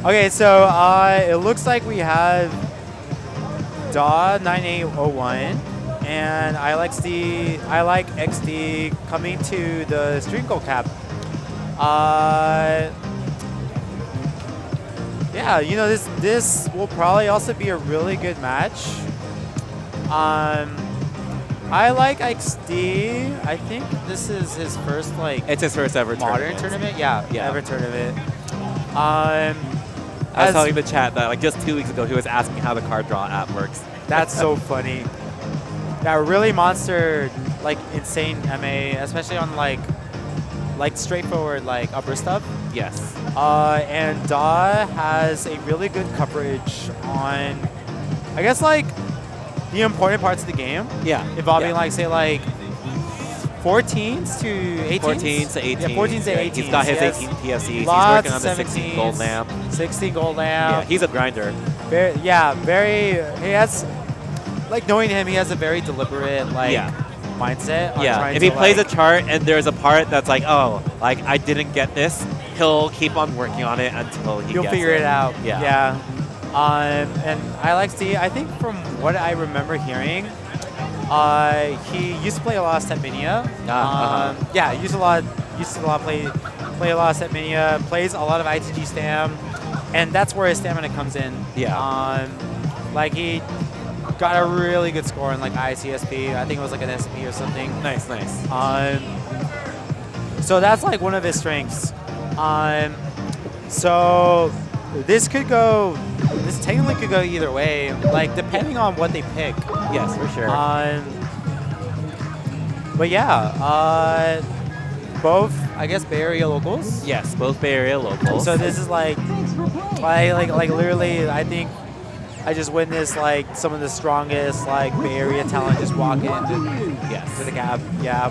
Okay, so it looks like we have DAW 9801 and I like XD coming to the Stream Goal Cap. Yeah, you know this will probably also be a really good match. I like XD. I think this is his first It's his first ever modern tournament. Yeah, Yeah. ever tournament. I was telling the chat that just 2 weeks ago he was asking how the card draw app works. That's so funny. That really monster, insane MA, especially on like straightforward upper stuff. Yes. And DAW has a really good coverage on, I guess the important parts of the game. Yeah. Involving say 14s to 18s. 14s to 18s. Yeah, 14s to 18s. He's got his Yes. 18 PFCs. He's Lots working on the of 16 gold 17s. lamp. 16 gold Yeah, lamp. he's a grinder. Very, he has, knowing him, he has a very deliberate, mindset. On Yeah, trying if he to, plays a chart and there's a part that's I didn't get this, he'll keep on working on it until he'll gets figure it out. Yeah. Yeah. And I like Steve. I think from what I remember hearing, he used to play a lot of Stepmania. Yeah, used to play a lot of Stepmania. Plays a lot of ITG Stam, and that's where his stamina comes in. Yeah. He got a really good score in ICSP. I think it was an SP or something. Nice, nice. So that's one of his strengths. So this technically could go either way, depending on what they pick. Yes, for sure. But yeah, both I guess Bay Area locals. Yes, both Bay Area locals. So this is literally, I think I just witnessed some of the strongest Bay Area talent just walk in to the cap. Yeah.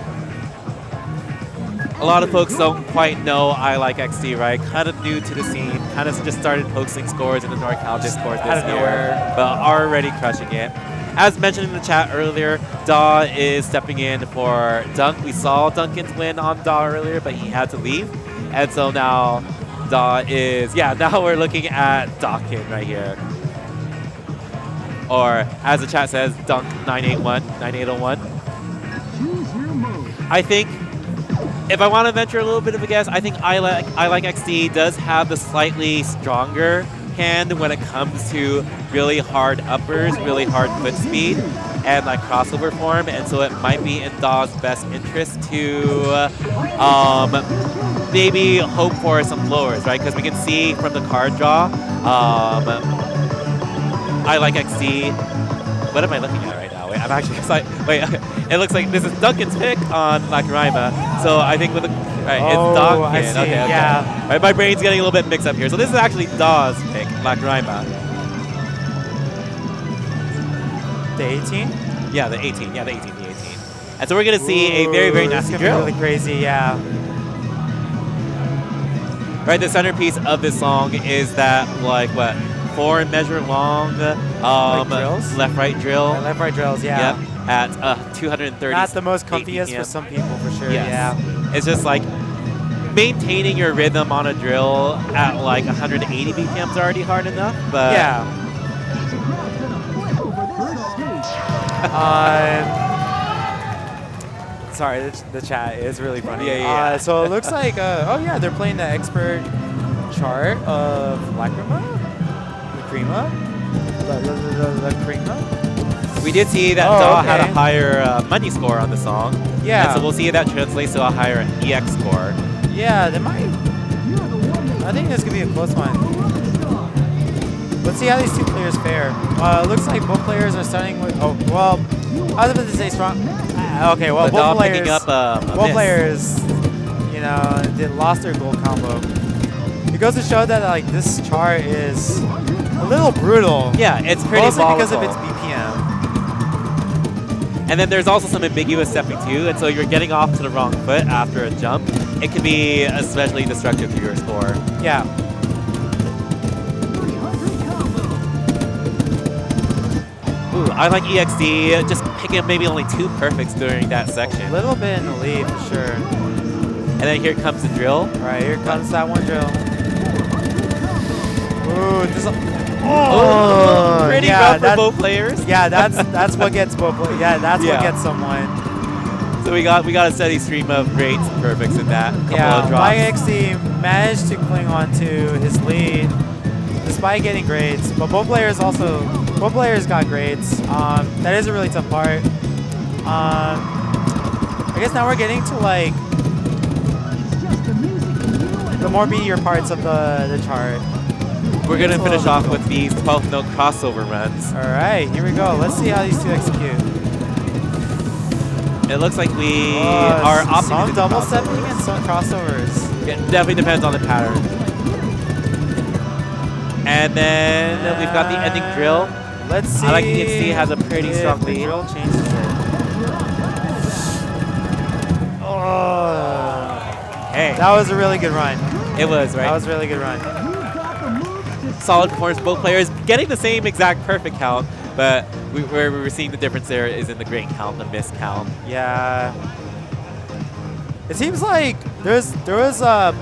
A lot of folks don't quite know I like XD, right? Kind of new to the scene. Kind of just started posting scores in the NorCal Discord Out this of year, nowhere. but already crushing it. As mentioned in the chat earlier, DAW is stepping in for Dunk. We saw Duncan's win on DAW earlier, but he had to leave. And so now DAW is, now we're looking at Dawkin right here. Or as the chat says, Dunk 981, 9801. I think if I want to venture a little bit of a guess, I think I like XD does have the slightly stronger hand when it comes to really hard uppers, really hard foot speed, and crossover form, and so it might be in DAW's best interest to maybe hope for some lowers, right? Because we can see from the card draw, I like XD. What am I looking at right now? Wait, I'm actually wait. It looks like this is Duncan's pick on Lacrima. So I think with the it's Duncan. I see. Okay. Yeah. Right, my brain's getting a little bit mixed up here. So this is actually Daw's pick, Lacrima. The 18? Yeah, the 18. Yeah, the 18. The 18. And so we're gonna see a very, very nasty It's drill. gonna be really crazy. Yeah. Right, the centerpiece of this song is that 4 measure long drills? left-right drill. Left-right drills. Yeah. Yep, at 230. Not the most comfiest for some people, for sure. Yes. Yeah. It's just maintaining your rhythm on a drill at 180 BPM is already hard enough, but Yeah. Sorry, the chat is really funny. Yeah. So it looks like, they're playing the expert chart of Lacrima? Lacrima? Lacrima? we did see that Oh, DAW had a okay. higher money score on the song. Yeah. And so we'll see if that translates to a higher EX score. Yeah, they might. I think this could be a close one. Let's see how these two players fare. It looks like both players are starting with. Oh, well, I was about to say strong. Okay, well, But DAW both picking players. up a Both miss. players, lost their gold combo. It goes to show that this chart is a little brutal. Yeah, it's pretty Mostly volatile. because of its BPM. And then there's also some ambiguous stepping too, and so you're getting off to the wrong foot after a jump. It can be especially destructive to your score. Yeah. Ooh, I like EXD just picking up maybe only 2 perfects during that A section. little bit in the lead for sure. And then here comes the drill. All right, here comes that one drill. just oh, pretty yeah, rough for both players. Yeah, that's what gets both. Yeah, that's what gets someone. So we got a steady stream of greats and perfects in that. Couple Yeah, of drops. YXC managed to cling on to his lead despite getting grades, but both players got grades. That is a really tough part. I guess now we're getting to like the more beatier parts of the chart. We're going to finish off with these 12-note crossover runs. All right, here we go. Let's see how these two execute. It looks like we are opting some into double crossovers. stepping and some crossovers. It definitely depends on the pattern. And then we've got the ending drill. Let's see. I like XD has a pretty strong the lead. drill changes it. Oh, Hey, that was a really good run. it was, right? That was a really good run. Solid performance, both players getting the same exact perfect count, but where we were seeing the difference there is in the great count, the miss count. Yeah. It seems like there was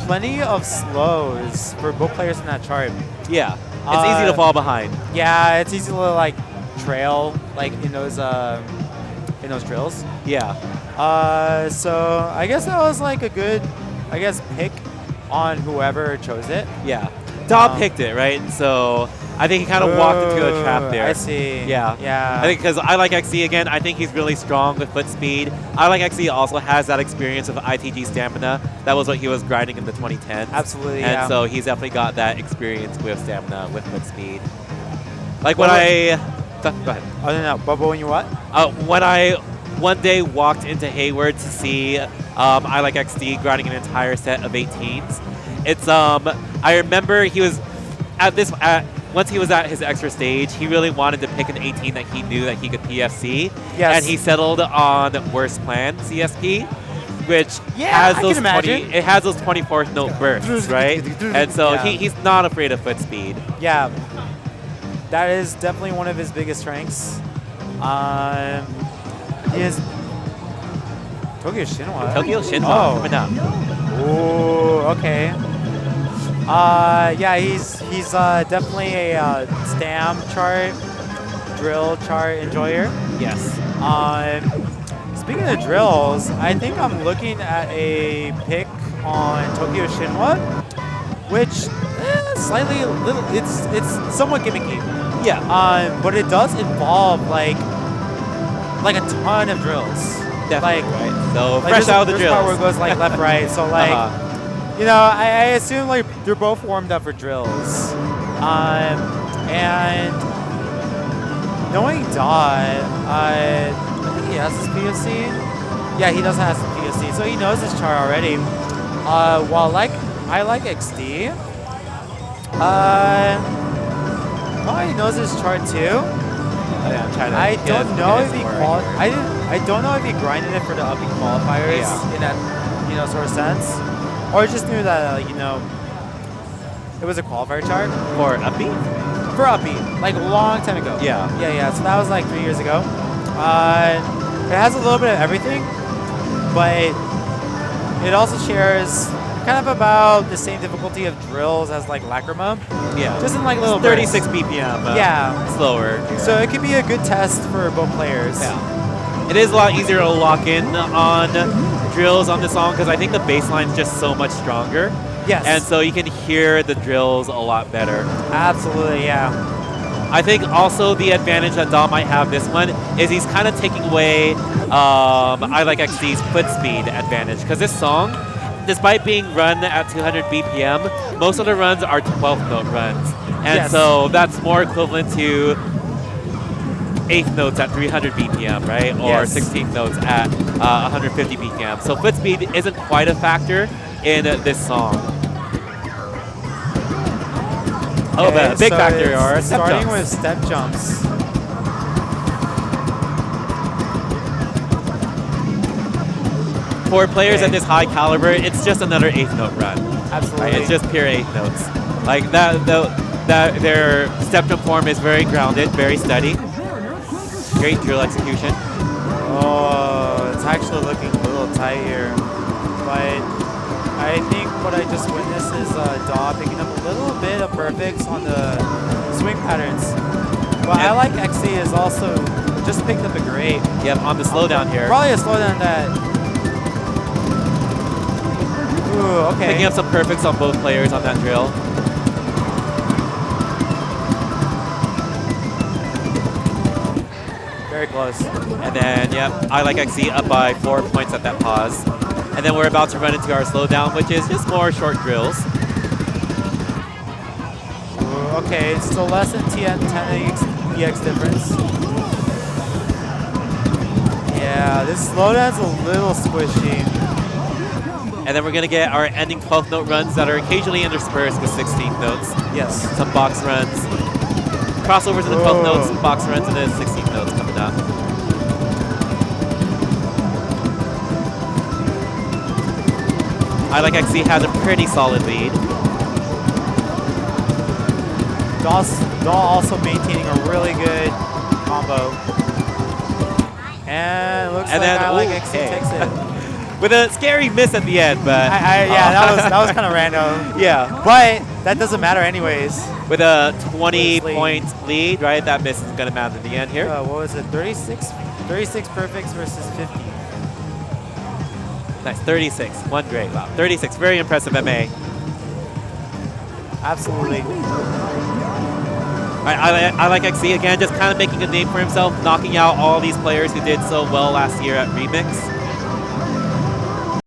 plenty of slows for both players in that chart. Yeah, it's easy to fall behind. Yeah, it's easy to like trail like in those drills. Yeah, So I guess that was like a good, pick on whoever chose it. yeah. Dob picked it, right? So I think he kind of walked into a trap there. I see. Yeah. Yeah. I think because I like XC again, I think he's really strong with foot speed. I like XC also has that experience of ITG stamina. That was what he was grinding in the 2010s. Absolutely, And yeah. so he's definitely got that experience with stamina, with foot speed. Like when I... Go ahead. Oh, no, but when you what? When I one day walked into Hayward to see I like XD grinding an entire set of 18s, it's I remember he was once he was at his extra stage, he really wanted to pick an 18 that he knew that he could PFC. Yes. And he settled on Worst Plan CSP, which Yeah, has I those can imagine. it has those 24th note bursts, right? And so Yeah. he's not afraid of foot speed. Yeah. That is definitely one of his biggest strengths. He is Tokyo Shinwa. Tokyo Shinwa Oh. coming up. Ooh, okay. Yeah, he's definitely a stam chart, drill chart enjoyer. Yes. Speaking of drills, I think I'm looking at a pick on Tokyo Shinwa, which slightly little. It's somewhat gimmicky. Yeah. But it does involve like a ton of drills. Definitely, Like, right? So like fresh there's- out of the there's drills. part where it goes like left, right. So like, Uh-huh. you know, I assume like they're both warmed up for drills. And knowing Dodd, I think he has his POC. Yeah, he does have his POC, so he knows his chart already. While I like XD, probably knows his chart too. Yeah, I'm trying to I get don't know if he more. I don't know if he grinded it for the upping qualifiers Yeah. in that sort of sense, or just knew that it was a qualifier chart For upbeat? for uppy like a long time ago. Yeah. Yeah. So that was like 3 years ago. It has a little bit of everything, but it also shares kind of about the same difficulty of drills as like Lacrima, Yeah. just in like little 36 bursts. BPM. Yeah. Slower. So it could be a good test for both players. Yeah. It is a lot easier to lock in on drills on this song because I think the bass line's just so much stronger. Yes. And so you can hear the drills a lot better. Absolutely, yeah. I think also the advantage that Dom might have this one is he's kind of taking away I like XD's foot speed advantage because this song, despite being run at 200 BPM, most of the runs are 12th note runs. And Yes. so that's more equivalent to 8th notes at 300 BPM, right? Or Yes. 16th notes at 150 BPM. So foot speed isn't quite a factor in this song. Oh, but a big so factor it's are step starting jumps. with step jumps. For players Okay. at this high caliber, it's just another 8th note run. Absolutely. Right? It's just pure 8th notes. Like that their step jump form is very grounded, very steady. Great drill execution. Oh, it's actually looking a little tight here, but I I think what I just witnessed is Daw picking up a little bit of perfects on the swing patterns. But I like XC is also just picked up a great. Yep, on the slowdown here. Probably a slowdown that. Ooh, okay. Picking up some perfects on both players on that drill. Very close. And then, yep, I like XC up by 4 points at that pause. And then we're about to run into our slowdown, which is just more short drills. Ooh, okay, it's still less than 10 EX difference. Yeah, this slowdown's a little squishy. And then we're going to get our ending 12th note runs that are occasionally interspersed with 16th notes. Yes. Some box runs. Crossovers in the 12th notes, box runs in the 16th notes coming up. I like XC has a pretty solid lead. Daw also maintaining a really good combo. And it looks like I like XC takes it. With a scary miss at the end, but yeah, that was kind of random. Yeah, but that doesn't matter anyways. With a 20-point lead, right? That miss is gonna matter at the end here. What was it? 36 perfects versus 50. Nice, 36. One great. Wow, 36. Very impressive MA. Absolutely. I like XC again, just kind of making a name for himself, knocking out all these players who did so well last year at Remix.